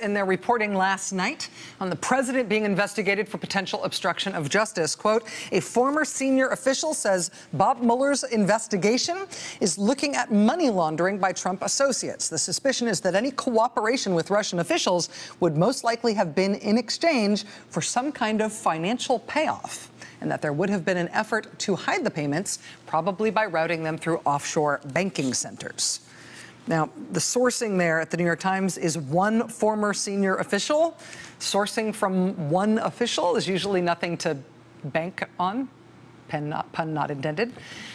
In their reporting last night on the president being investigated for potential obstruction of justice, quote, a former senior official says Bob Mueller's investigation is looking at money laundering by Trump associates. The suspicion is that any cooperation with Russian officials would most likely have been in exchange for some kind of financial payoff, and that there would have been an effort to hide the payments, probably by routing them through offshore banking centers. Now, the sourcing there at the New York Times is one former senior official. Sourcing from one official is usually nothing to bank on, pun not intended.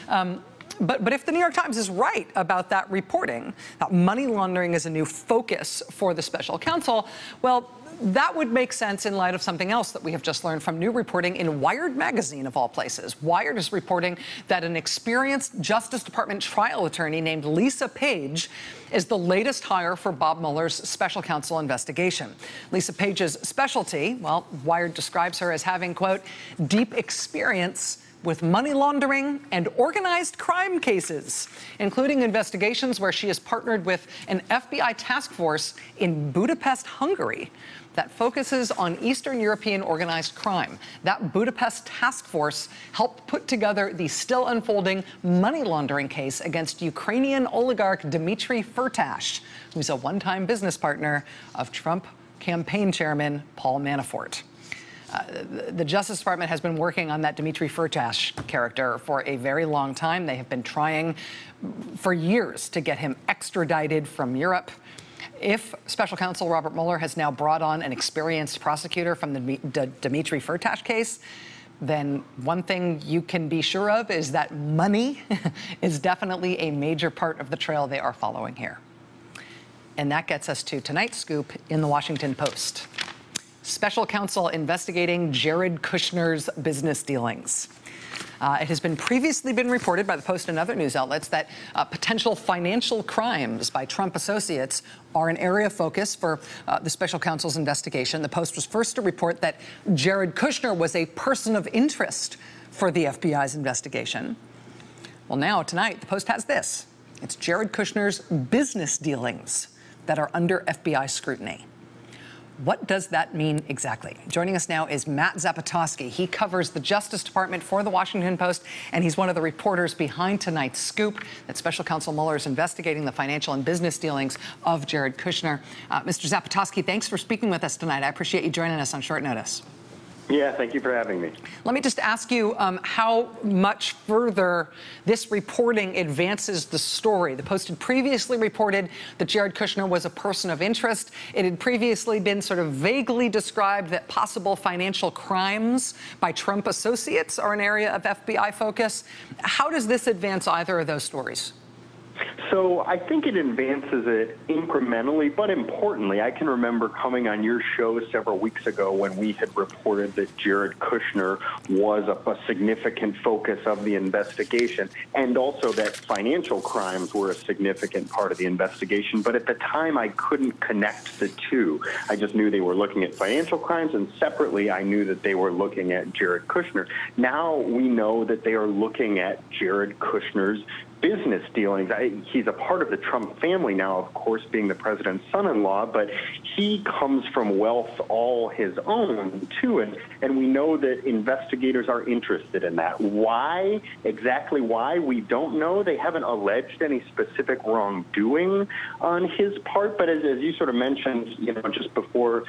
But if the New York Times is right about that reporting, that money laundering is a new focus for the special counsel, well, that would make sense in light of something else that we have just learned from new reporting in Wired magazine, of all places. Wired is reporting that an experienced Justice Department trial attorney named Lisa Page is the latest hire for Bob Mueller's special counsel investigation. Lisa Page's specialty, well, Wired describes her as having, quote, deep experience with money laundering and organized crime cases, including investigations where she has partnered with an FBI task force in Budapest, Hungary, that focuses on Eastern European organized crime. That Budapest task force helped put together the still unfolding money laundering case against Ukrainian oligarch Dmitry Firtash, who's a one-time business partner of Trump campaign chairman Paul Manafort. The Justice Department has been working on that Dmitry Firtash character for a very long time. They have been trying for years to get him extradited from Europe. If special counsel Robert Mueller has now brought on an experienced prosecutor from the Dmitry Firtash case, then one thing you can be sure of is that money is definitely a major part of the trail they are following here. And that gets us to tonight's scoop in the Washington Post. Special counsel investigating Jared Kushner's business dealings. It has previously been reported by the Post and other news outlets that potential financial crimes by Trump associates are an area of focus for the special counsel's investigation. The Post was first to report that Jared Kushner was a person of interest for the FBI's investigation. Well, now, tonight, the Post has this. It's Jared Kushner's business dealings that are under FBI scrutiny. What does that mean exactly? Joining us now is Matt Zapotosky. He covers the Justice Department for the Washington Post, and he's one of the reporters behind tonight's scoop that Special Counsel Mueller is investigating the financial and business dealings of Jared Kushner. Mr. Zapotosky, thanks for speaking with us tonight. I appreciate you joining us on short notice. Yeah, thank you for having me. Let me just ask you how much further this reporting advances the story. The Post had previously reported that Jared Kushner was a person of interest. It had previously been sort of vaguely described that possible financial crimes by Trump associates are an area of FBI focus. How does this advance either of those stories? So I think it advances it incrementally, but importantly, I can remember coming on your show several weeks ago when we had reported that Jared Kushner was a significant focus of the investigation, and also that financial crimes were a significant part of the investigation. But at the time, I couldn't connect the two. I just knew they were looking at financial crimes, and separately, I knew that they were looking at Jared Kushner. Now we know that they are looking at Jared Kushner's business dealings. He's a part of the Trump family now, of course, being the president's son-in-law, but he comes from wealth all his own, too, and we know that investigators are interested in that. Why? Exactly why? We don't know. They haven't alleged any specific wrongdoing on his part, but as you sort of mentioned, just before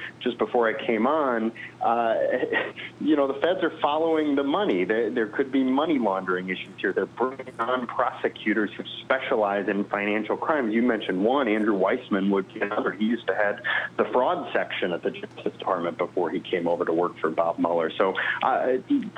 I came on, the feds are following the money. There could be money laundering issues here. They're bringing on prosecutors who specialize in financial crimes. You mentioned one, Andrew Weissman would be another. He used to head the fraud section at the Justice Department before he came over to work for Bob Mueller. So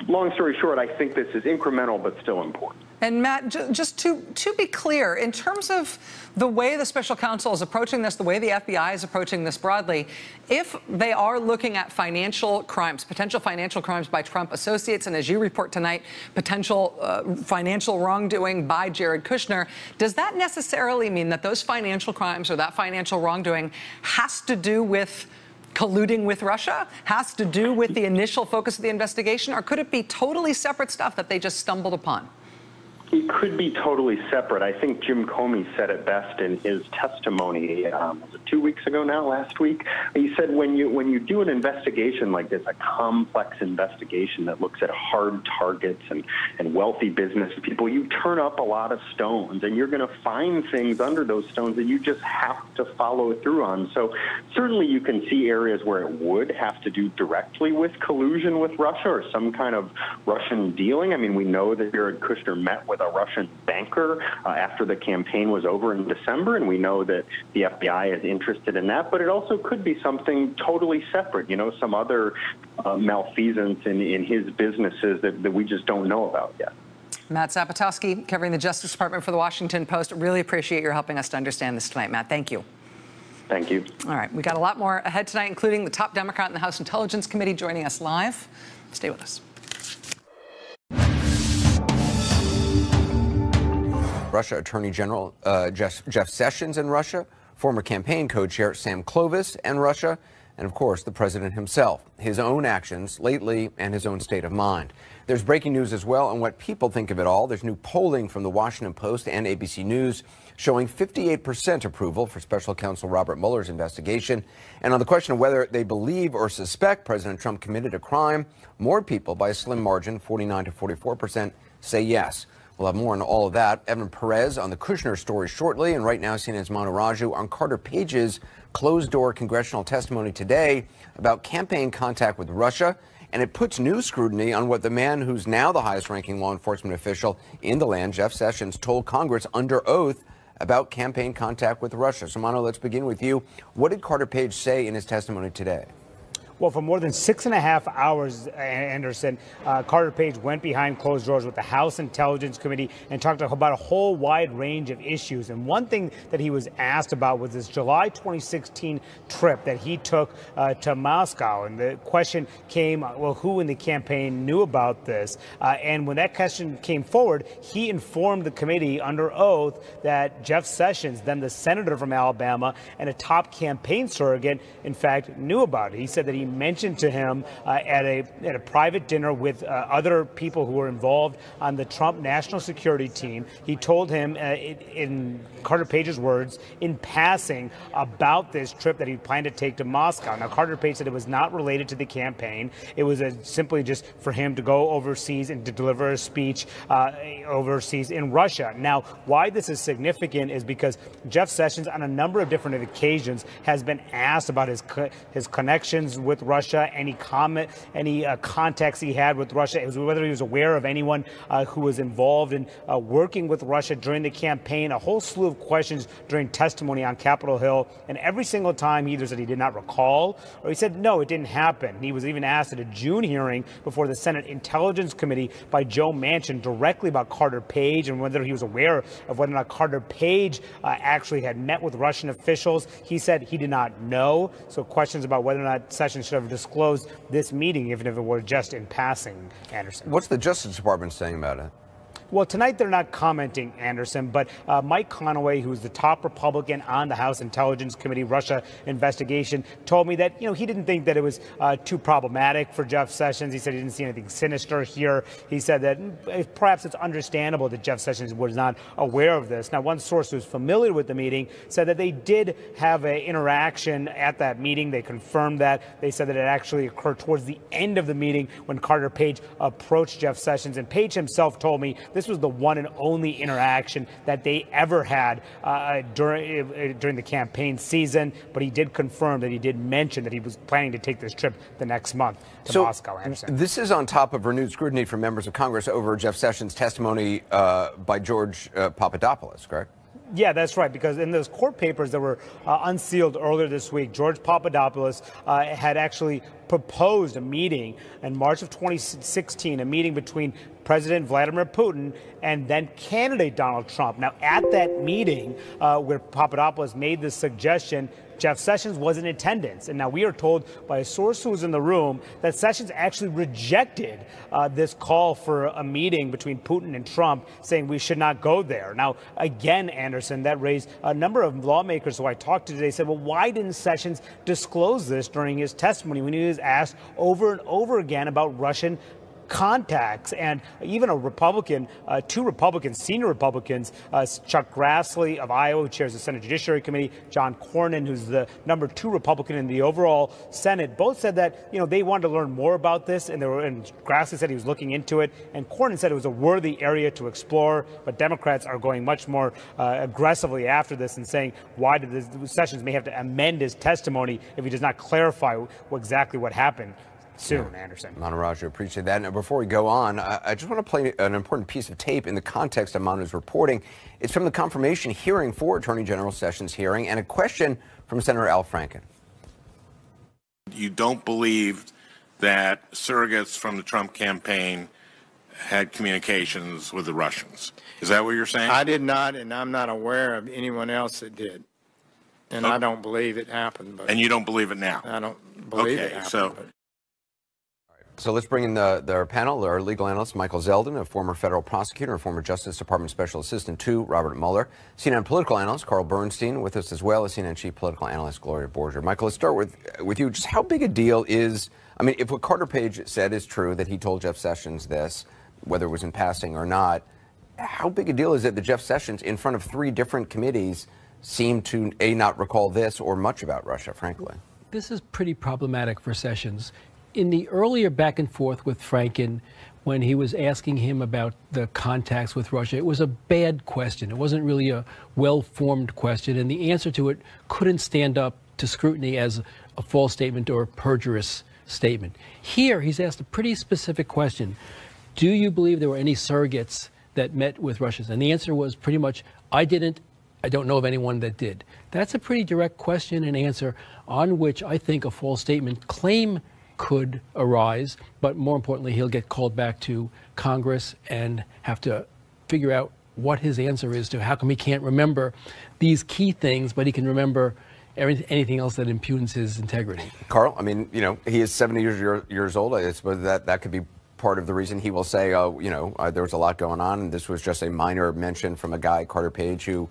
long story short, I think this is incremental but still important. And Matt, just to be clear, in terms of the way the special counsel is approaching this, the way the FBI is approaching this broadly, if they are looking at financial crimes, potential financial crimes by Trump associates, and as you report tonight, potential financial wrongdoing by Jared Kushner, does that necessarily mean that those financial crimes or that financial wrongdoing has to do with colluding with Russia, has to do with the initial focus of the investigation, or could it be totally separate stuff that they just stumbled upon? It could be totally separate. I think Jim Comey said it best in his testimony. Was it 2 weeks ago now, last week? He said when you do an investigation like this, a complex investigation that looks at hard targets and wealthy business people, you turn up a lot of stones, and you're going to find things under those stones that you just have to follow through on. So certainly you can see areas where it would have to do directly with collusion with Russia or some kind of Russian dealing. I mean, we know that Jared Kushner met with a Russian banker after the campaign was over in December, and we know that the FBI is interested in that. But it also could be something totally separate, some other malfeasance in his businesses that we just don't know about yet. Matt Zapotowski, covering the Justice Department for the Washington Post. Really appreciate your helping us to understand this tonight, Matt. Thank you. Thank you. All right, we got a lot more ahead tonight, including the top Democrat in the House Intelligence Committee joining us live. Stay with us. Russia Attorney General Jeff Sessions in Russia, former campaign co-chair Sam Clovis in Russia, and of course the president himself, his own actions lately and his own state of mind. There's breaking news as well on what people think of it all. There's new polling from the Washington Post and ABC News showing 58% approval for special counsel Robert Mueller's investigation. And on the question of whether they believe or suspect President Trump committed a crime, more people by a slim margin, 49 to 44%, say yes. We'll have more on all of that. Evan Perez on the Kushner story shortly. And right now, CNN's Manu Raju on Carter Page's closed-door congressional testimony today about campaign contact with Russia. And it puts new scrutiny on what the man who's now the highest-ranking law enforcement official in the land, Jeff Sessions, told Congress under oath about campaign contact with Russia. So, Manu, let's begin with you. What did Carter Page say in his testimony today? Well, for more than 6.5 hours, Anderson, Carter Page went behind closed doors with the House Intelligence Committee and talked about a whole wide range of issues. And one thing that he was asked about was this July 2016 trip that he took to Moscow. And the question came, well, who in the campaign knew about this? And when that question came forward, he informed the committee under oath that Jeff Sessions, then the senator from Alabama and a top campaign surrogate, in fact, knew about it. He said that he mentioned to him at a private dinner with other people who were involved on the Trump national security team. He told him, in Carter Page's words, in passing about this trip that he planned to take to Moscow. Now, Carter Page said it was not related to the campaign. It was simply just for him to go overseas and to deliver a speech overseas in Russia. Now, why this is significant is because Jeff Sessions, on a number of different occasions, has been asked about his connections with Russia, any contacts he had with Russia, whether he was aware of anyone who was involved in working with Russia during the campaign, a whole slew of questions during testimony on Capitol Hill. And every single time he either said he did not recall or he said, no, it didn't happen. He was even asked at a June hearing before the Senate Intelligence Committee by Joe Manchin directly about Carter Page and whether he was aware of whether or not Carter Page actually had met with Russian officials. He said he did not know. So questions about whether or not Sessions should have disclosed this meeting, even if it were just in passing, Anderson. What's the Justice Department saying about it? Well, tonight they're not commenting, Anderson, but Mike Conaway, who's the top Republican on the House Intelligence Committee Russia investigation, told me that, he didn't think that it was too problematic for Jeff Sessions. He said he didn't see anything sinister here. He said that perhaps it's understandable that Jeff Sessions was not aware of this. Now, one source who's familiar with the meeting said that they did have an interaction at that meeting. They confirmed that. They said that it actually occurred towards the end of the meeting when Carter Page approached Jeff Sessions. And Page himself told me this was the one and only interaction that they ever had during the campaign season. But he did confirm that he did mention that he was planning to take this trip the next month to Moscow. Anderson. This is on top of renewed scrutiny from members of Congress over Jeff Sessions' testimony by George Papadopoulos, correct? Yeah, that's right, because in those court papers that were unsealed earlier this week, George Papadopoulos had actually proposed a meeting in March of 2016, a meeting between President Vladimir Putin and then candidate Donald Trump. Now, at that meeting where Papadopoulos made this suggestion, Jeff Sessions was in attendance. And now we are told by a source who was in the room that Sessions actually rejected this call for a meeting between Putin and Trump, saying we should not go there. Now, again, Anderson, that raised a number of lawmakers who I talked to today said, well, why didn't Sessions disclose this during his testimony when he was asked over and over again about Russian contacts, and even a Republican, two Republicans, senior Republicans, Chuck Grassley of Iowa, who chairs the Senate Judiciary Committee, John Cornyn, who's the number 2 Republican in the overall Senate, both said that, they wanted to learn more about this, and Grassley said he was looking into it, and Cornyn said it was a worthy area to explore, but Democrats are going much more aggressively after this and saying, why did Sessions may have to amend his testimony if he does not clarify exactly what happened soon, Anderson. Monterraju, appreciate that. Now, before we go on, I just want to play an important piece of tape in the context of Manu's reporting. It's from the confirmation hearing for Attorney General Sessions' hearing, and a question from Senator Al Franken. You don't believe that surrogates from the Trump campaign had communications with the Russians. Is that what you're saying? I did not, and I'm not aware of anyone else that did. And I don't believe it happened. But and you don't believe it now? I don't believe it happened. So let's bring in our panel, our legal analyst, Michael Zeldin, a former federal prosecutor and former Justice Department Special Assistant to Robert Mueller, CNN political analyst Carl Bernstein with us, as well as CNN chief political analyst Gloria Borger. Michael, let's start with you. Just how big a deal is, if what Carter Page said is true, that he told Jeff Sessions this, whether it was in passing or not, how big a deal is it that Jeff Sessions, in front of 3 different committees, seemed to, not recall this or much about Russia, frankly? This is pretty problematic for Sessions. In the earlier back and forth with Franken, when he was asking him about the contacts with Russia, it was a bad question. It wasn't really a well-formed question, and the answer to it couldn't stand up to scrutiny as a false statement or a perjurious statement. Here, he's asked a pretty specific question. Do you believe there were any surrogates that met with Russians? And the answer was pretty much, I didn't. I don't know of anyone that did. That's a pretty direct question and answer on which I think a false statement claim could arise, but more importantly, he'll get called back to Congress and have to figure out what his answer is to how come he can't remember these key things, but he can remember anything else that impugns his integrity. Carl, he is 70 years old. I suppose that could be part of the reason he will say, there was a lot going on, and this was just a minor mention from a guy, Carter Page, who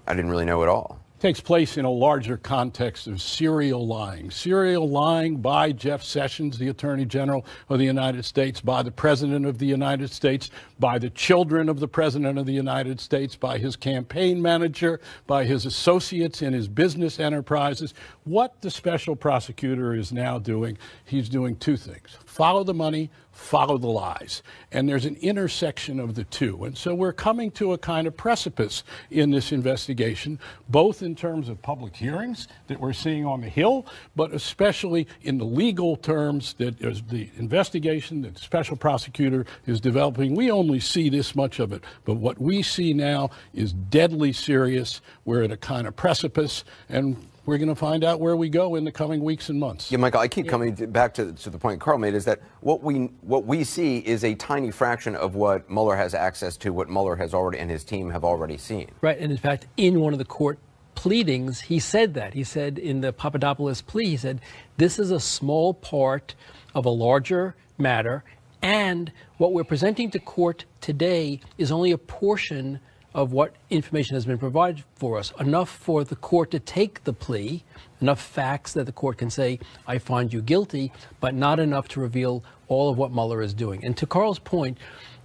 I didn't really know at all. Takes place in a larger context of serial lying by Jeff Sessions, the Attorney General of the United States, by the President of the United States, by the children of the President of the United States, by his campaign manager, by his associates in his business enterprises. What the special prosecutor is now doing, he's doing 2 things. Follow the money, follow the lies. And there's an intersection of the two. And so we're coming to a kind of precipice in this investigation, both in terms of public hearings that we're seeing on the Hill, but especially in the legal terms that there's the investigation that the special prosecutor is developing. We only see this much of it, but what we see now is deadly serious. We're at a kind of precipice, and we're going to find out where we go in the coming weeks and months. Yeah, Michael, I keep coming back to the point Carl made, is that what we see is a tiny fraction of what Mueller has access to, what Mueller has already and his team have already seen. Right, and in fact, in one of the court pleadings, he said that. He said in the Papadopoulos plea, he said, this is a small part of a larger matter, and what we're presenting to court today is only a portion of what information has been provided for us, enough for the court to take the plea, enough facts that the court can say, I find you guilty, but not enough to reveal all of what Mueller is doing. And to Carl's point,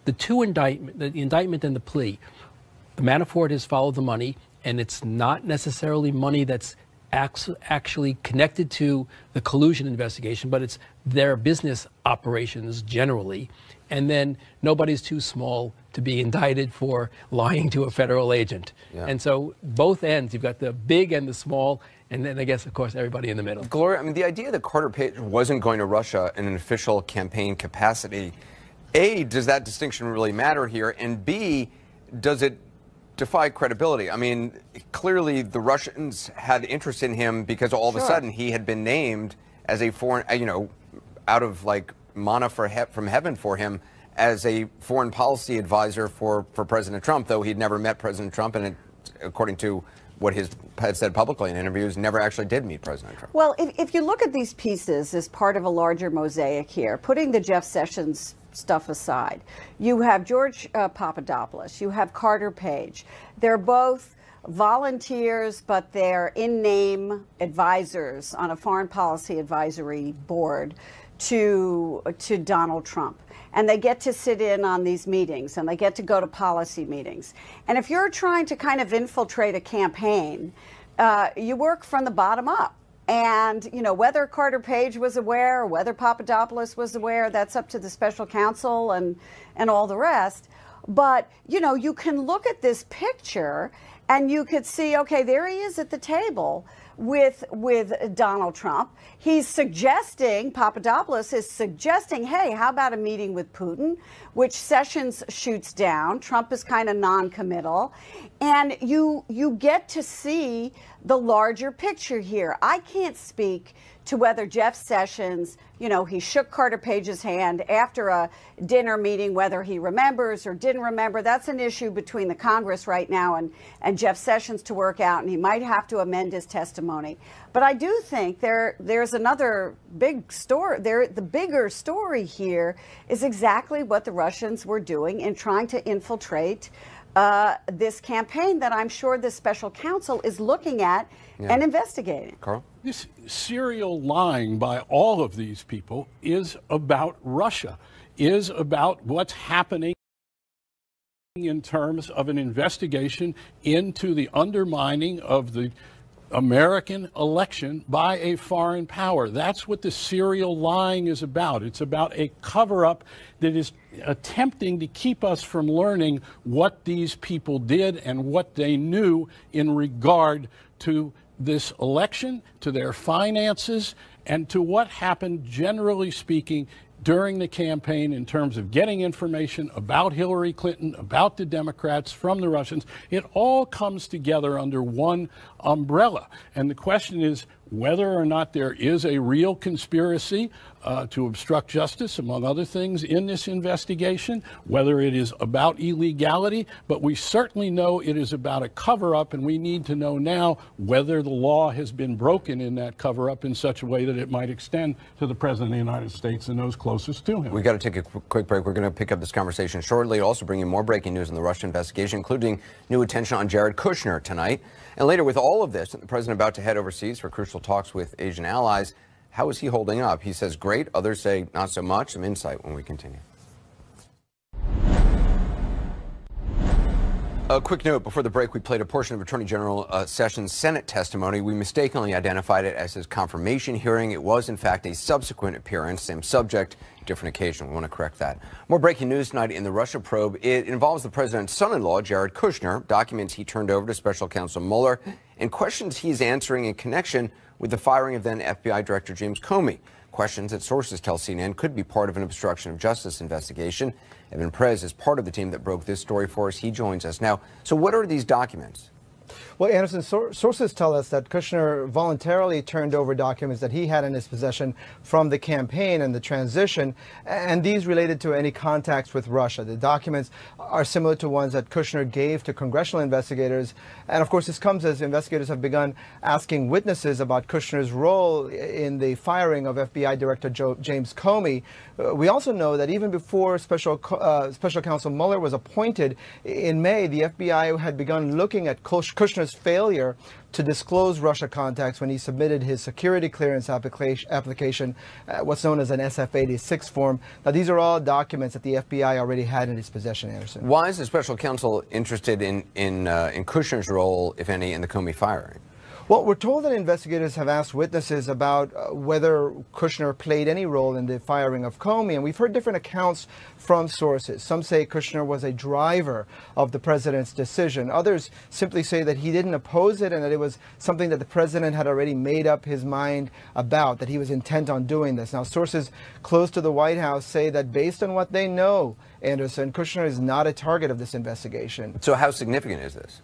the indictment and the plea, the Manafort has followed the money, and it's not necessarily money that's actually connected to the collusion investigation, but it's their business operations generally. And then nobody's too small to be indicted for lying to a federal agent. Yeah. And so both ends, you've got the big and the small, and then I guess, of course, everybody in the middle. Gloria, the idea that Carter Page wasn't going to Russia in an official campaign capacity, A, does that distinction really matter here? And B, does it defy credibility? Clearly the Russians had interest in him because all of a sudden he had been named as a foreign, out of manna from heaven for him as a foreign policy advisor for President Trump, though he'd never met President Trump, and according to what he had said publicly in interviews, never actually did meet President Trump. Well, if you look at these pieces as part of a larger mosaic here, putting the Jeff Sessions stuff aside, you have George Papadopoulos, you have Carter Page. They're both volunteers, but they're in-name advisors on a foreign policy advisory board to Donald Trump. And they get to sit in on these meetings, and they get to go to policy meetings. And if you're trying to kind of infiltrate a campaign, you work from the bottom up. And, you know, whether Carter Page was aware or whether Papadopoulos was aware, that's up to the special counsel and all the rest. But, you know, you can look at this picture and you could see, okay, there he is at the table with Donald Trump. He's suggesting, Papadopoulos is suggesting, hey, how about a meeting with Putin, which Sessions shoots down. Trump is kind of non-committal. And you get to see the larger picture here. I can't speak to whether Jeff Sessions, you know, he shook Carter Page's hand after a dinner meeting, whether he remembers or didn't remember. That's an issue between the Congress right now and Jeff Sessions to work out, and he might have to amend his testimony. But I do think there's another big story. The bigger story here is exactly what the Russians were doing in trying to infiltrate this campaign that I'm sure the special counsel is looking at and investigating. Carl? This serial lying by all of these people is about Russia, is about what's happening in terms of an investigation into the undermining of the American election by a foreign power. That's what the serial lying is about. It's about a cover-up that is attempting to keep us from learning what these people did and what they knew in regard to this election, to their finances, and to what happened, generally speaking, during the campaign in terms of getting information about Hillary Clinton, about the Democrats from the Russians. It all comes together under one umbrella. And the question is whether or not there is a real conspiracy to obstruct justice, among other things, in this investigation, whether it is about illegality, but we certainly know it is about a cover-up, and we need to know now whether the law has been broken in that cover-up in such a way that it might extend to the President of the United States and those closest to him. We've got to take a quick break. We're going to pick up this conversation shortly. Also bring you more breaking news on the Russia investigation, including new attention on Jared Kushner tonight. And later, with all of this, the president about to head overseas for crucial talks with Asian allies. How is he holding up? He says great. Others say not so much. Some insight when we continue. A quick note before the break, we played a portion of Attorney General Sessions' Senate testimony. We mistakenly identified it as his confirmation hearing. It was, in fact, a subsequent appearance, same subject, different occasion. We want to correct that. More breaking news tonight in the Russia probe. It involves the president's son-in-law, Jared Kushner, documents he turned over to special counsel Mueller, and questions he's answering in connection with the firing of then FBI Director James Comey. Questions that sources tell CNN could be part of an obstruction of justice investigation. Evan Perez is part of the team that broke this story for us. He joins us now. So what are these documents? Well, Anderson, sources tell us that Kushner voluntarily turned over documents that he had in his possession from the campaign and the transition, and these related to any contacts with Russia. The documents are similar to ones that Kushner gave to congressional investigators. And of course, this comes as investigators have begun asking witnesses about Kushner's role in the firing of FBI Director James Comey. We also know that even before special counsel Mueller was appointed in May, the FBI had begun looking at Kushner's failure to disclose Russia contacts when he submitted his security clearance application, what's known as an SF-86 form. Now, these are all documents that the FBI already had in its possession, Anderson. Why is the special counsel interested in Kushner's role, if any, in the Comey firing? Well, we're told that investigators have asked witnesses about whether Kushner played any role in the firing of Comey, and we've heard different accounts from sources. Some say Kushner was a driver of the president's decision. Others simply say that he didn't oppose it and that it was something that the president had already made up his mind about, that he was intent on doing this. Now, sources close to the White House say that based on what they know, Anderson, Kushner is not a target of this investigation. So how significant is this?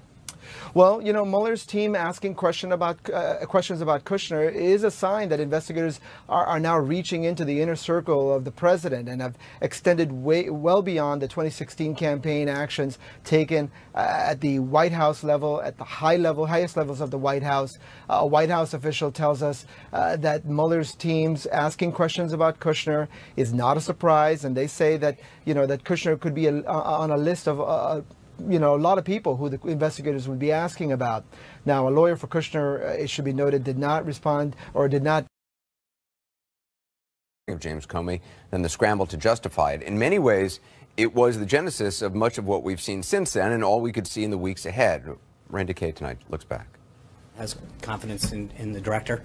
Well, you know, Mueller's team asking questions about Kushner is a sign that investigators are now reaching into the inner circle of the president and have extended well beyond the 2016 campaign actions taken at the White House level, at the highest levels of the White House. A White House official tells us that Mueller's team's asking questions about Kushner is not a surprise, and they say that, you know, that Kushner could be on a list of a lot of people who the investigators would be asking about. Now, a lawyer for Kushner, it should be noted, did not respond or did not. Of James Comey, then the scramble to justify it. In many ways, it was the genesis of much of what we've seen since then and all we could see in the weeks ahead. Randy Kay tonight looks back. Has confidence in the director.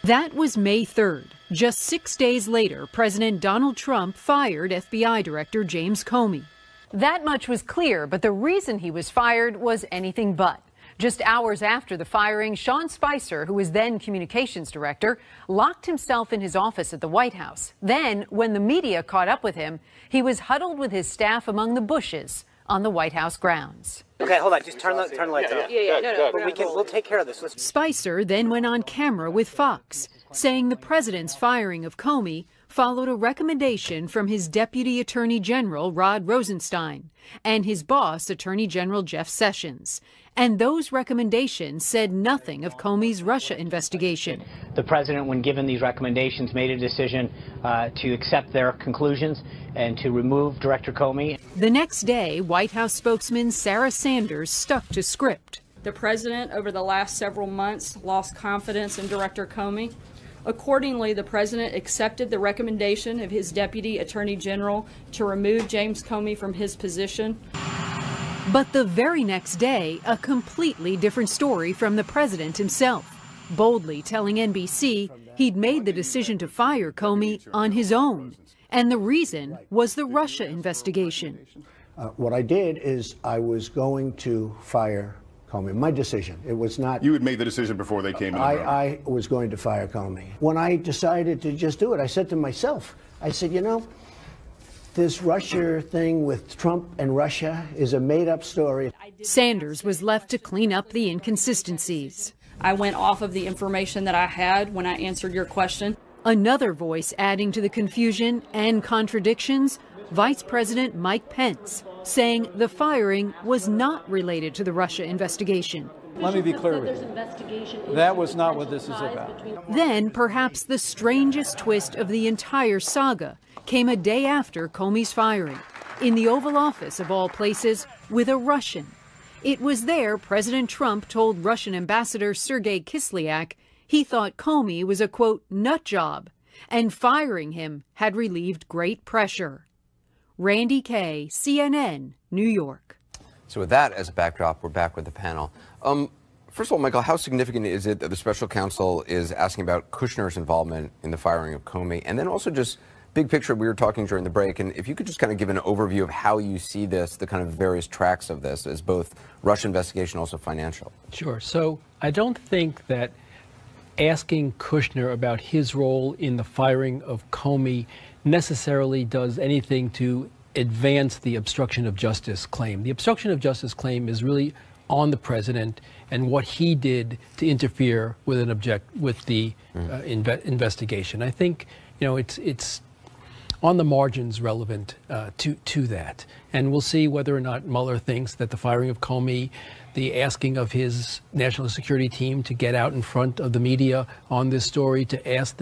That was May 3rd. Just 6 days later, President Donald Trump fired FBI Director James Comey. That much was clear, but the reason he was fired was anything but. Just hours after the firing, Sean Spicer, who was then communications director, locked himself in his office at the White House. Then, when the media caught up with him, he was huddled with his staff among the bushes on the White House grounds. Okay, hold on. Just turn the lights off. No. But we'll take care of this. Spicer then went on camera with Fox, saying the president's firing of Comey followed a recommendation from his Deputy Attorney General, Rod Rosenstein, and his boss, Attorney General Jeff Sessions. And those recommendations said nothing of Comey's Russia investigation. The president, when given these recommendations, made a decision to accept their conclusions and to remove Director Comey. The next day, White House spokesman Sarah Sanders stuck to script. The president, over the last several months, lost confidence in Director Comey. Accordingly, the president accepted the recommendation of his Deputy Attorney General to remove James Comey from his position. But the very next day, a completely different story from the president himself, boldly telling NBC he'd made the decision to fire Comey on his own. And the reason was the Russia investigation. What I did is I was going to fire Comey. My decision. It was not. You had made the decision before they came in. I was going to fire Comey. When I decided to just do it, I said to myself, I said, this Russia thing with Trump and Russia is a made-up story. Sanders was left to clean up the inconsistencies. I went off of the information that I had when I answered your question. Another voice adding to the confusion and contradictions, Vice President Mike Pence, saying the firing was not related to the Russia investigation. Let me be clear with you. That was not what this is about. Then, perhaps the strangest twist of the entire saga came a day after Comey's firing, in the Oval Office of all places, with a Russian. It was there President Trump told Russian Ambassador Sergei Kislyak he thought Comey was a, quote, nut job, and firing him had relieved great pressure. Randy Kay, CNN, New York. So with that as a backdrop, we're back with the panel. First of all, Michael, how significant is it that the special counsel is asking about Kushner's involvement in the firing of Comey? And then also just big picture, we were talking during the break, and if you could just kind of give an overview of how you see this, the kind of various tracks of this as both Russia investigation, also financial. Sure. So I don't think that asking Kushner about his role in the firing of Comey necessarily does anything to advance the obstruction of justice claim. The obstruction of justice claim is really on the president and what he did to interfere with the investigation. I think it's on the margins relevant to that, and we'll see whether or not Mueller thinks that the firing of Comey, the asking of his national security team to get out in front of the media on this story, to ask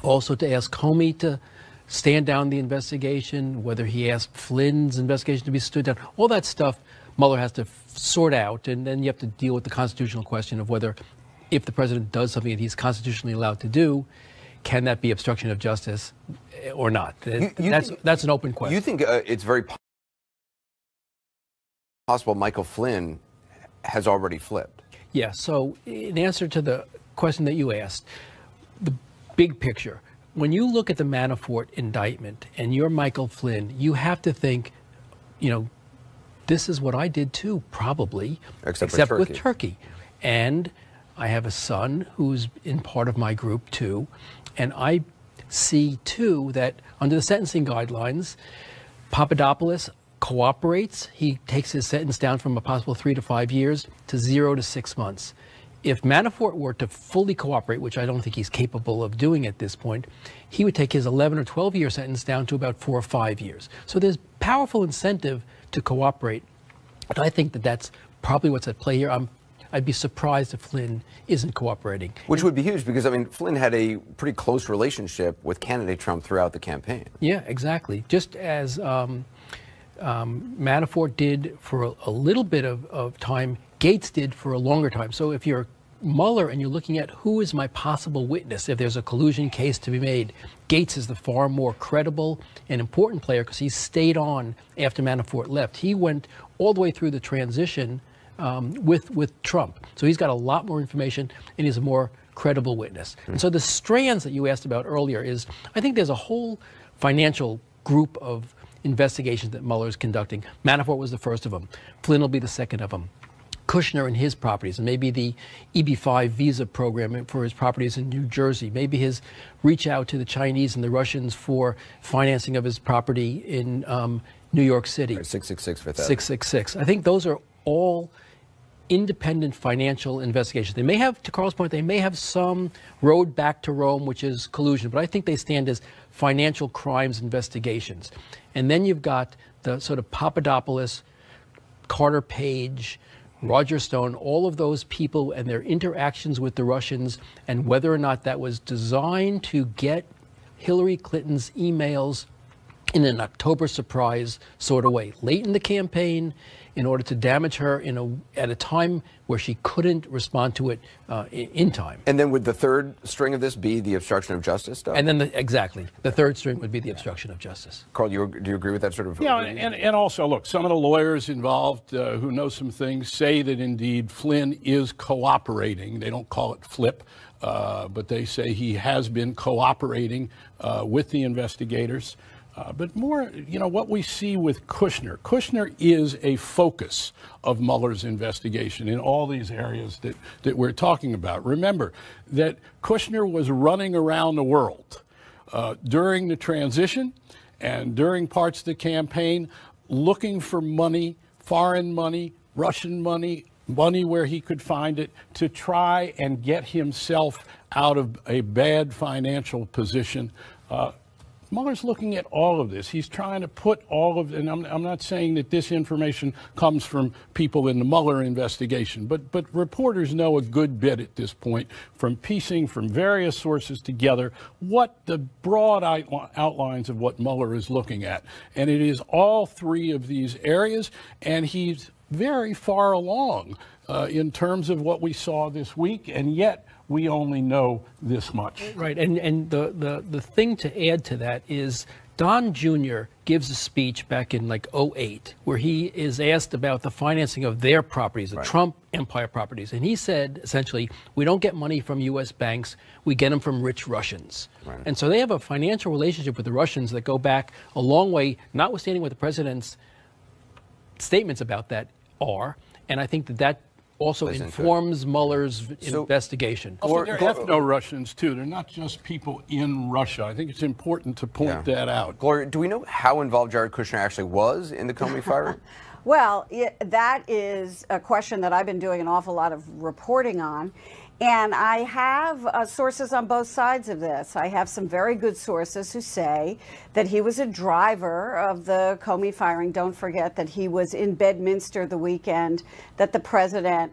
Comey to stand down the investigation, whether he asked Flynn's investigation to be stood down, all that stuff Mueller has to sort out, and then you have to deal with the constitutional question of whether, if the president does something that he's constitutionally allowed to do, can that be obstruction of justice or not? That's an open question. You think it's very possible Michael Flynn has already flipped? Yeah, so in answer to the question that you asked, the big picture, when you look at the Manafort indictment and you're Michael Flynn, you have to think, this is what I did too, probably, except with Turkey. And I have a son who's in part of my group too, and I see too that under the sentencing guidelines, Papadopoulos cooperates. He takes his sentence down from a possible 3 to 5 years to 0 to 6 months. If Manafort were to fully cooperate, which I don't think he's capable of doing at this point, he would take his 11 or 12-year sentence down to about 4 or 5 years. So there's powerful incentive to cooperate. And I think that that's probably what's at play here. I'd be surprised if Flynn isn't cooperating. Which would be huge because, Flynn had a pretty close relationship with candidate Trump throughout the campaign. Yeah, exactly. Just as Manafort did for a little bit of time, Gates did for a longer time. So if you're Mueller and you're looking at who is my possible witness if there's a collusion case to be made, Gates is the far more credible and important player because he stayed on after Manafort left. He went all the way through the transition with Trump. So he's got a lot more information and he's a more credible witness. And so the strands that you asked about earlier is, I think there's a whole financial group of investigations that Mueller is conducting. Manafort was the first of them. Flynn will be the second of them. Kushner and his properties, and maybe the EB-5 visa program for his properties in New Jersey, maybe his reach out to the Chinese and the Russians for financing of his property in New York City. Right, 666 Fifth Avenue. 666. I think those are all independent financial investigations. They may have, to Carl's point, they may have some road back to Rome, which is collusion, but I think they stand as financial crimes investigations. And then you've got the sort of Papadopoulos, Carter Page, Roger Stone, all of those people and their interactions with the Russians and whether or not that was designed to get Hillary Clinton's emails in an October surprise sort of way, late in the campaign, in order to damage her at a time where she couldn't respond to it in time. And then would the third string of this be the obstruction of justice stuff? And then, exactly, the third string would be the obstruction of justice. Carl, do you agree with that sort of? Yeah, and also, look, some of the lawyers involved who know some things say that indeed Flynn is cooperating. They don't call it flip, but they say he has been cooperating with the investigators. But more, what we see with Kushner is a focus of Mueller's investigation in all these areas that we're talking about. Remember that Kushner was running around the world during the transition and during parts of the campaign looking for money, foreign money, Russian money, money where he could find it, to try and get himself out of a bad financial position. Mueller's looking at all of this. He's trying to put all of, and I'm not saying that this information comes from people in the Mueller investigation, but reporters know a good bit at this point from piecing from various sources together what the broad outlines of what Mueller is looking at. And it is all three of these areas, and he's very far along in terms of what we saw this week, and yet we only know this much. Right, and the thing to add to that is Don Jr. gives a speech back in like 2008 where he is asked about the financing of their properties, the Trump empire properties. And he said, essentially, we don't get money from U.S. banks, we get them from rich Russians. Right. And so they have a financial relationship with the Russians that go back a long way, notwithstanding what the president's statements about that are. And I think that also informs Mueller's investigation. Also, they're ethno-Russians, too. They're not just people in Russia. I think it's important to point that out. Gloria, do we know how involved Jared Kushner actually was in the Comey firing? Well, that is a question that I've been doing an awful lot of reporting on. And I have sources on both sides of this. I have some very good sources who say that he was a driver of the Comey firing. Don't forget that he was in Bedminster the weekend that the president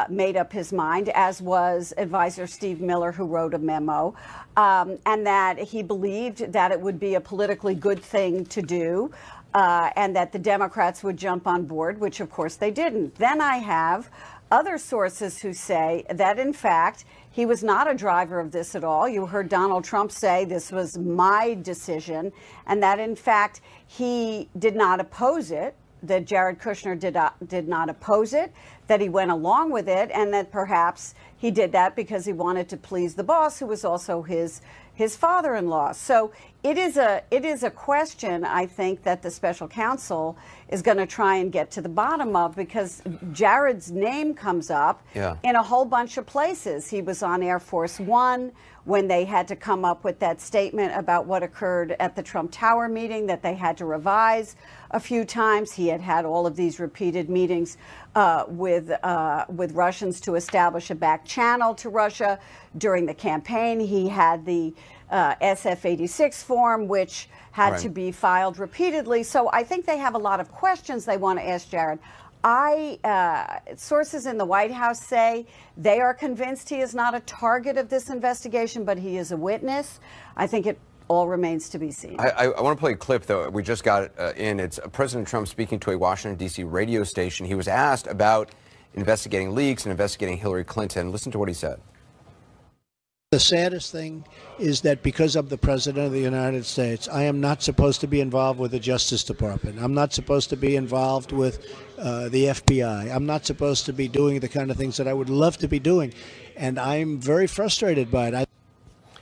made up his mind, as was advisor Steve Miller, who wrote a memo, and that he believed that it would be a politically good thing to do, and that the Democrats would jump on board, which of course they didn't. Then I have other sources who say that, in fact, he was not a driver of this at all. You heard Donald Trump say this was my decision, and that, in fact, he did not oppose it, that Jared Kushner did not oppose it, that he went along with it, and that perhaps he did that because he wanted to please the boss, who was also his father-in-law. So it is a question, I think, that the special counsel is going to try and get to the bottom of, because Jared's name comes up in a whole bunch of places. He was on Air Force One when they had to come up with that statement about what occurred at the Trump Tower meeting that they had to revise a few times. He had all of these repeated meetings with Russians to establish a back channel to Russia during the campaign. He had the SF-86 form, which had to be filed repeatedly. So I think they have a lot of questions they want to ask Jared. Sources in the White House say they are convinced he is not a target of this investigation, but he is a witness. I think it all remains to be seen. I want to play a clip, though. We just got it in. It's President Trump speaking to a Washington, D.C. radio station. He was asked about investigating leaks and investigating Hillary Clinton. Listen to what he said. The saddest thing is that because I'm the President of the United States, I am not supposed to be involved with the Justice Department. I'm not supposed to be involved with the FBI. I'm not supposed to be doing the kind of things that I would love to be doing. And I'm very frustrated by it.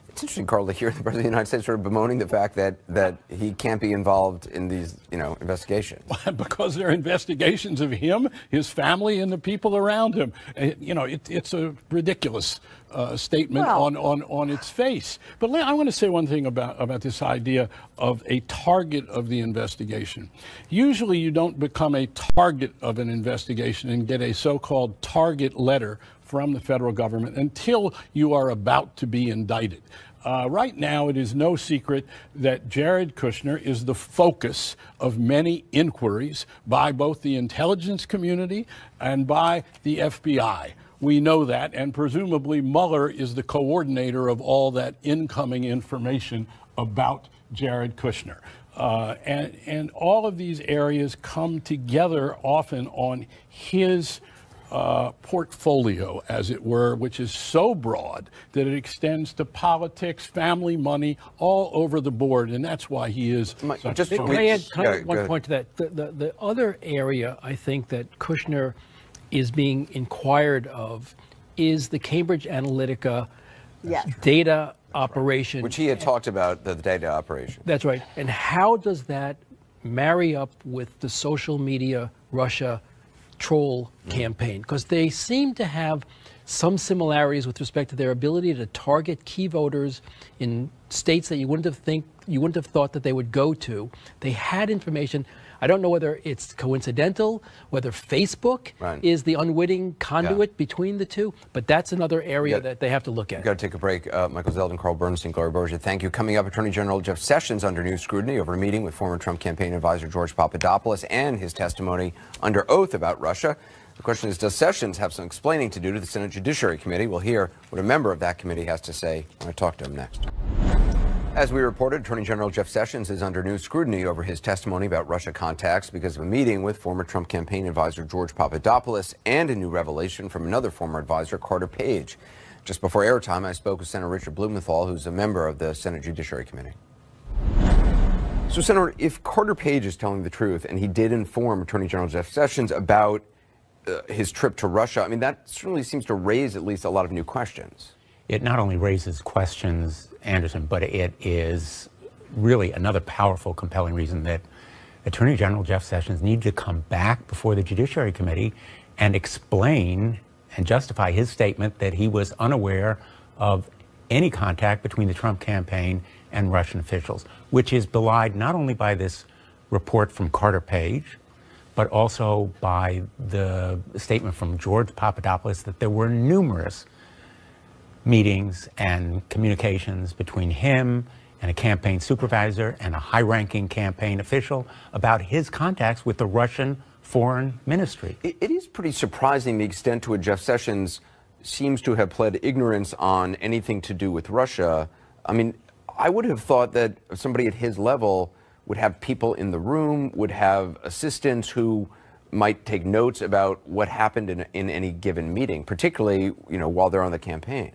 It's interesting, Carl, to hear the President of the United States sort of bemoaning the fact that he can't be involved in these, investigations. Because they're investigations of him, his family, and the people around him. It's a ridiculous statement on its face. But I want to say one thing about this idea of a target of the investigation. Usually you don't become a target of an investigation and get a so-called target letter from the federal government until you are about to be indicted. Right now, it is no secret that Jared Kushner is the focus of many inquiries by both the intelligence community and by the FBI. We know that, and presumably Mueller is the coordinator of all that incoming information about Jared Kushner. And all of these areas come together often on his portfolio, as it were, which is so broad that it extends to politics, family, money, all over the board, and that's why he is. Can I add one point to that? The other area I think that Kushner is being inquired of is the Cambridge Analytica data operation, which he had talked about, the data operation. That's right. And how does that marry up with the social media Russia troll campaign? Because they seem to have some similarities with respect to their ability to target key voters in states that you wouldn't have thought that they would go to. They had information. I don't know whether it's coincidental, whether Facebook is the unwitting conduit between the two, but that's another area that they have to look at. We've got to take a break. Michael Zeldin, Carl Bernstein, Gloria Borgia, thank you. Coming up, Attorney General Jeff Sessions under new scrutiny over a meeting with former Trump campaign advisor George Papadopoulos and his testimony under oath about Russia. The question is, does Sessions have some explaining to do to the Senate Judiciary Committee? We'll hear what a member of that committee has to say when I talk to him next. As we reported, Attorney General Jeff Sessions is under new scrutiny over his testimony about Russia contacts because of a meeting with former Trump campaign advisor George Papadopoulos and a new revelation from another former advisor, Carter Page. Just before airtime, I spoke with Senator Richard Blumenthal, who's a member of the Senate Judiciary Committee. So, Senator, if Carter Page is telling the truth, and he did inform Attorney General Jeff Sessions about his trip to Russia, I mean, that certainly seems to raise at least a lot of new questions. It not only raises questions, Anderson, but it is really another powerful, compelling reason that Attorney General Jeff Sessions needs to come back before the Judiciary Committee and explain and justify his statement that he was unaware of any contact between the Trump campaign and Russian officials, which is belied not only by this report from Carter Page, but also by the statement from George Papadopoulos that there were numerous meetings and communications between him and a campaign supervisor and a high-ranking campaign official about his contacts with the Russian Foreign Ministry. It is pretty surprising the extent to which Jeff Sessions seems to have pled ignorance on anything to do with Russia. I mean, I would have thought that somebody at his level would have people in the room, would have assistants who might take notes about what happened in any given meeting, particularly, while they're on the campaign.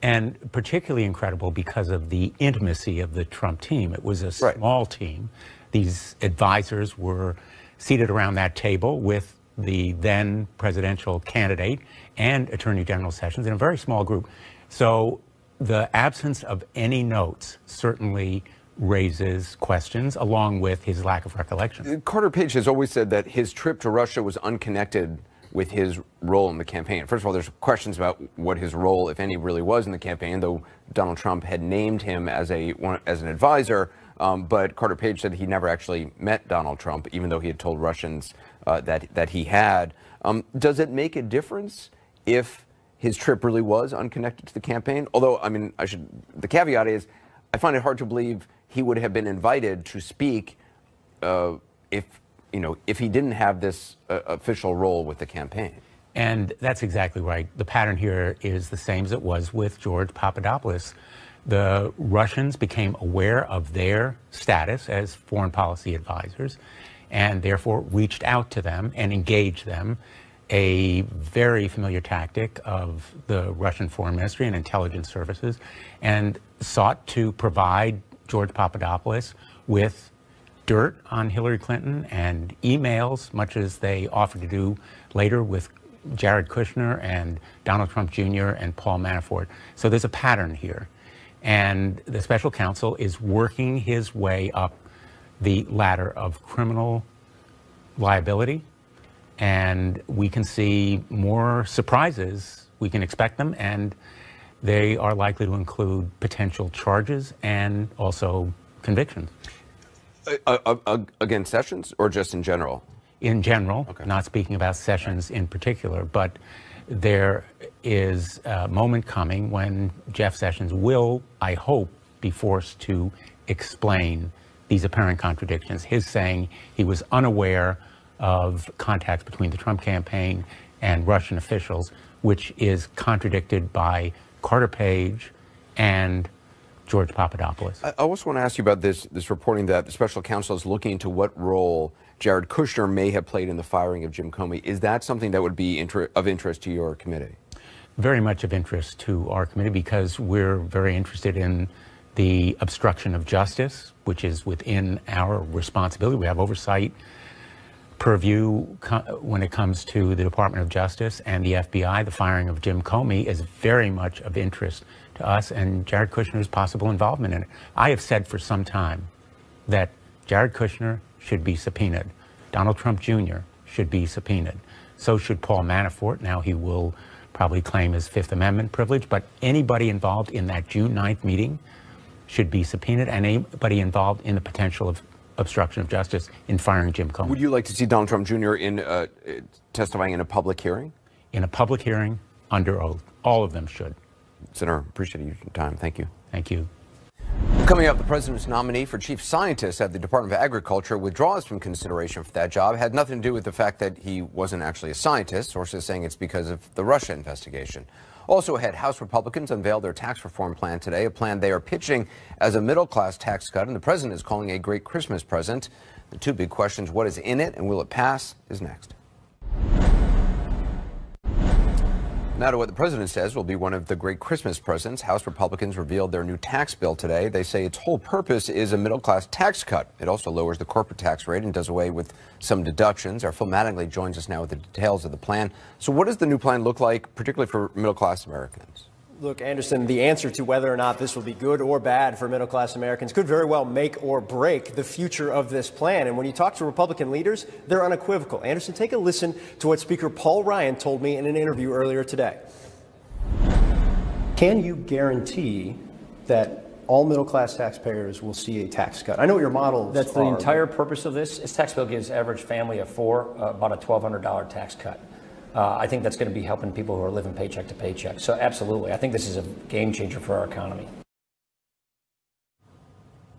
And particularly incredible because of the intimacy of the Trump team. It was a small team. These advisors were seated around that table with the then presidential candidate and Attorney General Sessions in a very small group. So the absence of any notes certainly raises questions, along with his lack of recollection. Carter Page has always said that his trip to Russia was unconnected with his role in the campaign. First of all, there's questions about what his role, if any, really was in the campaign, though Donald Trump had named him as an advisor. But Carter Page said he never actually met Donald Trump, even though he had told Russians that he had. Does it make a difference if his trip really was unconnected to the campaign? Although, I mean, the caveat is, I find it hard to believe he would have been invited to speak if he didn't have this official role with the campaign. And that's exactly right. The pattern here is the same as it was with George Papadopoulos. The Russians became aware of their status as foreign policy advisors and therefore reached out to them and engaged them, a very familiar tactic of the Russian Foreign Ministry and intelligence services, and sought to provide George Papadopoulos with dirt on Hillary Clinton and emails, much as they offered to do later with Jared Kushner and Donald Trump Jr. and Paul Manafort. So there's a pattern here. And the special counsel is working his way up the ladder of criminal liability. And we can see more surprises. We can expect them. And they are likely to include potential charges and also convictions. Against Sessions or just in general? In general, not speaking about Sessions in particular, but there is a moment coming when Jeff Sessions will, I hope, be forced to explain these apparent contradictions. His saying he was unaware of contacts between the Trump campaign and Russian officials, which is contradicted by Carter Page and George Papadopoulos. I also want to ask you about this reporting that the special counsel is looking into what role Jared Kushner may have played in the firing of Jim Comey. Is that something that would be of interest to your committee? Very much of interest to our committee because we're very interested in the obstruction of justice, which is within our responsibility. We have oversight purview when it comes to the Department of Justice and the FBI. The firing of Jim Comey is very much of interest to us and Jared Kushner's possible involvement in it. I have said for some time that Jared Kushner should be subpoenaed. Donald Trump Jr. should be subpoenaed. So should Paul Manafort. Now he will probably claim his Fifth Amendment privilege, but anybody involved in that June 9th meeting should be subpoenaed, and anybody involved in the potential of obstruction of justice in firing Jim Comey. Would you like to see Donald Trump Jr. Testifying in a public hearing? In a public hearing, under oath. All of them should. Senator, appreciate your time. Thank you. Thank you. Coming up, the president's nominee for chief scientist at the Department of Agriculture withdraws from consideration for that job. Had nothing to do with the fact that he wasn't actually a scientist. Sources saying it's because of the Russia investigation. Also ahead, House Republicans unveiled their tax reform plan today, a plan they are pitching as a middle-class tax cut, and the president is calling a great Christmas present. The two big questions, what is in it and will it pass, is next. Now to what the president says will be one of the great Christmas presents. House Republicans revealed their new tax bill today. They say its whole purpose is a middle-class tax cut. It also lowers the corporate tax rate and does away with some deductions. Our Phil Mattingly joins us now with the details of the plan. So what does the new plan look like, particularly for middle-class Americans? Look, Anderson, the answer to whether or not this will be good or bad for middle-class Americans could very well make or break the future of this plan. And when you talk to Republican leaders, they're unequivocal. Anderson, take a listen to what Speaker Paul Ryan told me in an interview earlier today. Can you guarantee that all middle-class taxpayers will see a tax cut? I know what your model is. That's the entire purpose of this. This tax bill gives average family of four about a $1,200 tax cut. I think that's going to be helping people who are living paycheck to paycheck. So absolutely, I think this is a game changer for our economy.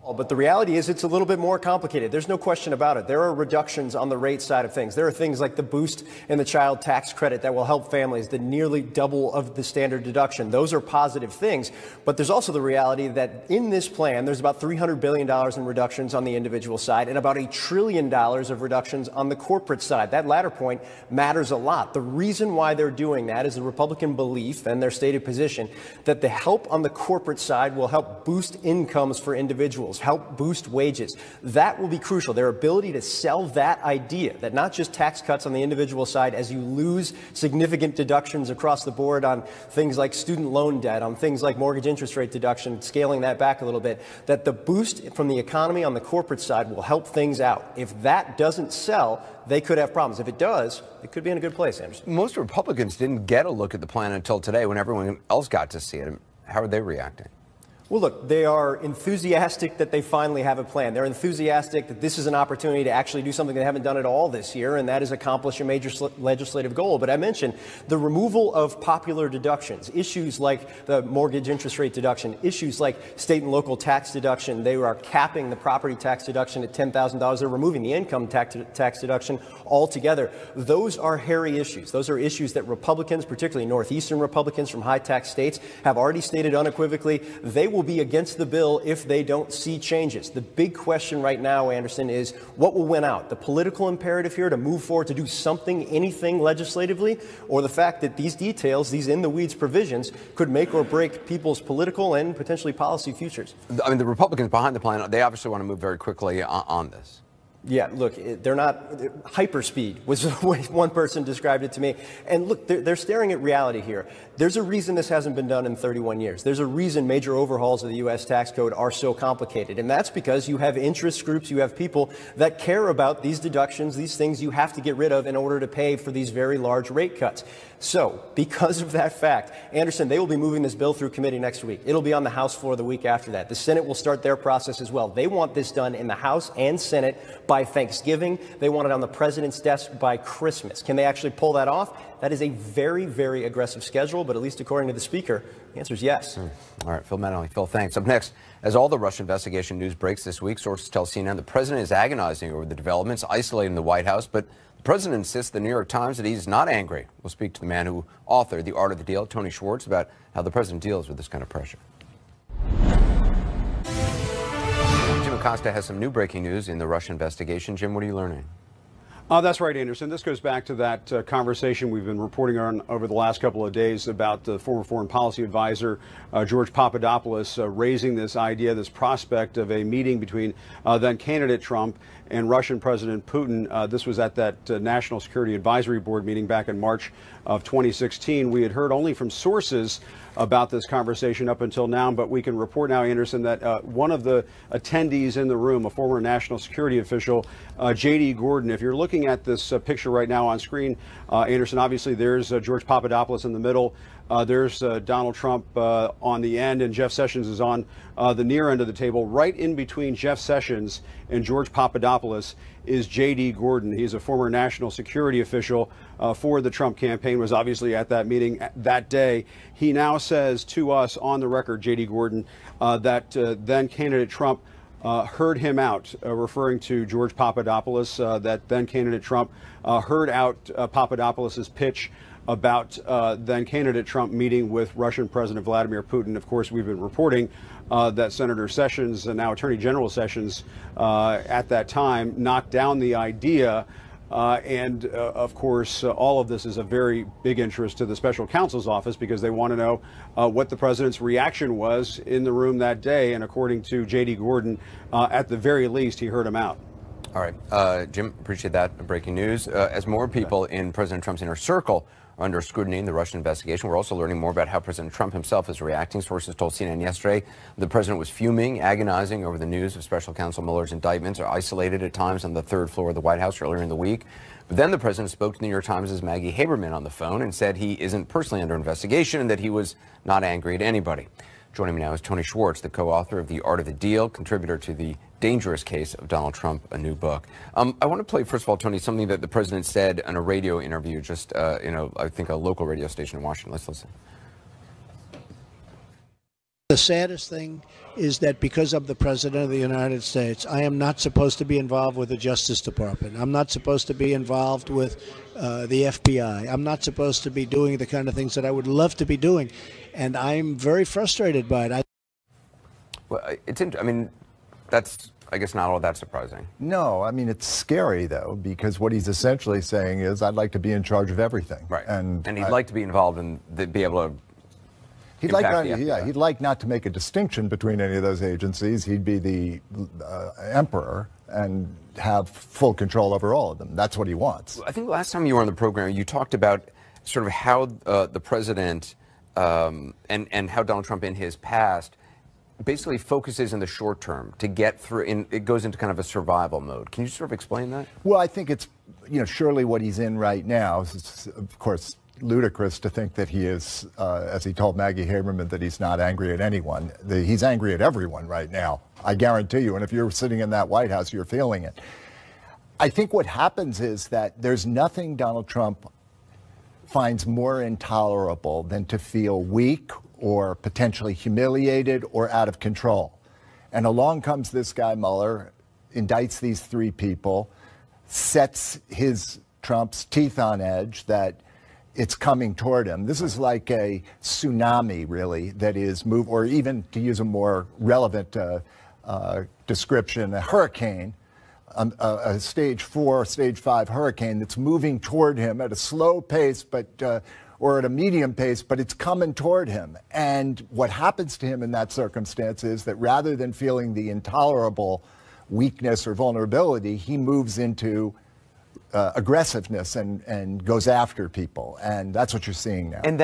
But the reality is it's a little bit more complicated. There's no question about it. There are reductions on the rate side of things. There are things like the boost in the child tax credit that will help families, the nearly double of the standard deduction. Those are positive things. But there's also the reality that in this plan, there's about $300 billion in reductions on the individual side and about $1 trillion of reductions on the corporate side. That latter point matters a lot. The reason why they're doing that is the Republican belief and their stated position that the help on the corporate side will help boost incomes for individuals, help boost wages. That will be crucial. Their ability to sell that idea, that not just tax cuts on the individual side as you lose significant deductions across the board on things like student loan debt, on things like mortgage interest rate deduction, scaling that back a little bit, that the boost from the economy on the corporate side will help things out. If that doesn't sell, they could have problems. If it does, it could be in a good place, Anderson. Most Republicans didn't get a look at the plan until today when everyone else got to see it. How are they reacting? Well, look, they are enthusiastic that they finally have a plan. They're enthusiastic that this is an opportunity to actually do something they haven't done at all this year, and that is accomplish a major legislative goal. But I mentioned the removal of popular deductions, issues like the mortgage interest rate deduction, issues like state and local tax deduction. They are capping the property tax deduction at $10,000. They're removing the income tax deduction altogether. Those are hairy issues. Those are issues that Republicans, particularly Northeastern Republicans from high tax states, have already stated unequivocally they will be against the bill if they don't see changes. The big question right now, Anderson, is what will win out? The political imperative here to move forward, to do something, anything legislatively, or the fact that these details, these in-the-weeds provisions, could make or break people's political and potentially policy futures. I mean, the Republicans behind the plan, they obviously want to move very quickly on this. Yeah, look, they're not, hyperspeed was the way one person described it to me. And look, they're staring at reality here. There's a reason this hasn't been done in 31 years. There's a reason major overhauls of the U.S. tax code are so complicated. And that's because you have interest groups, you have people that care about these deductions, these things you have to get rid of in order to pay for these very large rate cuts. So, because of that fact, Anderson, they will be moving this bill through committee next week. It'll be on the House floor the week after that. The Senate will start their process as well. They want this done in the House and Senate by Thanksgiving. They want it on the president's desk by Christmas. Can they actually pull that off? That is a very, very aggressive schedule, but at least according to the Speaker, the answer is yes. All right, Phil Maddow. Phil, thanks. Up next, as all the Russia investigation news breaks this week, sources tell CNN the president is agonizing over the developments, isolating the White House, but the president insists the New York Times that he's not angry. We'll speak to the man who authored The Art of the Deal, Tony Schwartz, about how the president deals with this kind of pressure. Jim Acosta has some new breaking news in the Russia investigation. Jim, what are you learning? That's right, Anderson. This goes back to that conversation we've been reporting on over the last couple of days about the former foreign policy advisor, George Papadopoulos, raising this idea, this prospect of a meeting between then candidate Trump and Russian President Putin. This was at that National Security Advisory Board meeting back in March of 2016. We had heard only from sources about this conversation up until now, but we can report now, Anderson, that one of the attendees in the room, a former national security official, J.D. Gordon. If you're looking at this picture right now on screen, Anderson, obviously there's George Papadopoulos in the middle. There's Donald Trump on the end, and Jeff Sessions is on the near end of the table. Right in between Jeff Sessions and George Papadopoulos is J.D. Gordon. He's a former national security official for the Trump campaign, was obviously at that meeting that day. He now says to us on the record, J.D. Gordon, that then candidate Trump heard him out, referring to George Papadopoulos, that then candidate Trump heard out Papadopoulos' pitch about then candidate Trump meeting with Russian President Vladimir Putin. Of course, we've been reporting that Senator Sessions, and now Attorney General Sessions, at that time knocked down the idea. And of course, all of this is a very big interest to the special counsel's office because they want to know what the president's reaction was in the room that day. And according to J.D. Gordon, at the very least, he heard him out. All right, Jim, appreciate that breaking news. As more people in President Trump's inner circle are under scrutiny in the Russian investigation, we're also learning more about how President Trump himself is reacting. Sources told CNN yesterday the president was fuming, agonizing over the news of special counsel Mueller's indictments, are isolated at times on the third floor of the White House earlier in the week. But then the president spoke to the New York Times' Maggie Haberman on the phone and said he isn't personally under investigation and that he was not angry at anybody. Joining me now is Tony Schwartz, the co-author of The Art of the Deal, contributor to The Dangerous Case of Donald Trump, a new book. I want to play, first of all, Tony, something that the president said in a radio interview, just, I think a local radio station in Washington. Let's listen. The saddest thing is that because I'm the President of the United States, I am not supposed to be involved with the Justice Department. I'm not supposed to be involved with the FBI. I'm not supposed to be doing the kind of things that I would love to be doing. And I'm very frustrated by it. Well, I mean, that's, I guess, not all that surprising. No, I mean, it's scary, though, because what he's essentially saying is, I'd like to be in charge of everything. Right. And he'd like to be involved and be able to he'd like not to make a distinction between any of those agencies. He'd be the emperor and have full control over all of them. That's what he wants. I think last time you were on the program, you talked about sort of how the president and how Donald Trump in his past basically focuses in the short term to get through, it goes into kind of a survival mode. Can you sort of explain that? Well, I think it's, surely what he's in right now is, of course, ludicrous to think that he is, as he told Maggie Haberman, that he's not angry at anyone. He's angry at everyone right now, I guarantee you. And if you're sitting in that White House, you're feeling it. I think what happens is that there's nothing Donald Trump finds more intolerable than to feel weak or potentially humiliated or out of control. And along comes this guy Mueller, indicts these three people, sets Trump's teeth on edge that it's coming toward him. This is like a tsunami, really, that is or even to use a more relevant description, a hurricane, a stage 4, stage 5 hurricane that's moving toward him at a slow pace, or at a medium pace, but it's coming toward him. And what happens to him in that circumstance is that rather than feeling the intolerable weakness or vulnerability, he moves into aggressiveness and goes after people, and that's what you're seeing now. And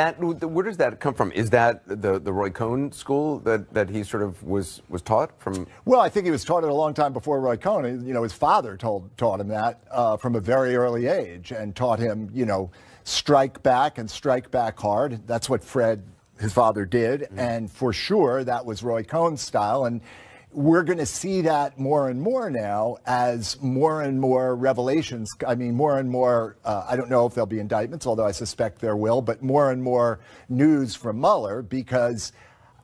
where does that come from? Is that the Roy Cohn school that he sort of was taught from? Well, I think he was taught it a long time before Roy Cohn. You know, his father taught him that from a very early age, and taught him, you know, strike back and strike back hard. That's what Fred, his father, did, and for sure that was Roy Cohn's style. And we're going to see that more and more now as more and more revelations. I mean, more and more, I don't know if there'll be indictments, although I suspect there will, but more and more news from Mueller, because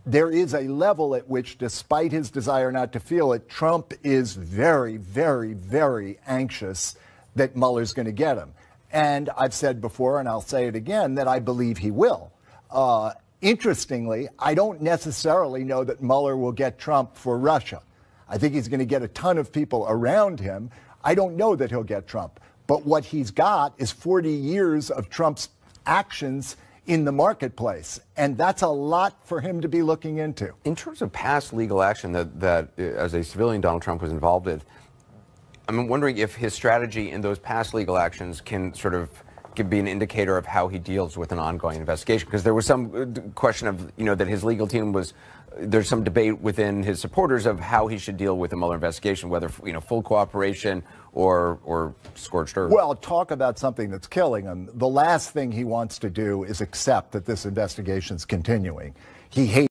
there is a level at which, despite his desire not to feel it, Trump is very, very, very anxious that Mueller's going to get him. And I've said before, and I'll say it again, that I believe he will. Interestingly, I don't necessarily know that Mueller will get Trump for Russia. I think he's going to get a ton of people around him. I don't know that he'll get Trump. But what he's got is 40 years of Trump's actions in the marketplace. And that's a lot for him to be looking into. In terms of past legal action that as a civilian, Donald Trump was involved in, I'm wondering if his strategy in those past legal actions can sort of be an indicator of how he deals with an ongoing investigation, because there was some question of, you know, that his legal team there's some debate within his supporters of how he should deal with the Mueller investigation, whether, you know, full cooperation or scorched earth. Well, talk about something that's killing him. The last thing he wants to do is accept that this investigation's continuing. He hates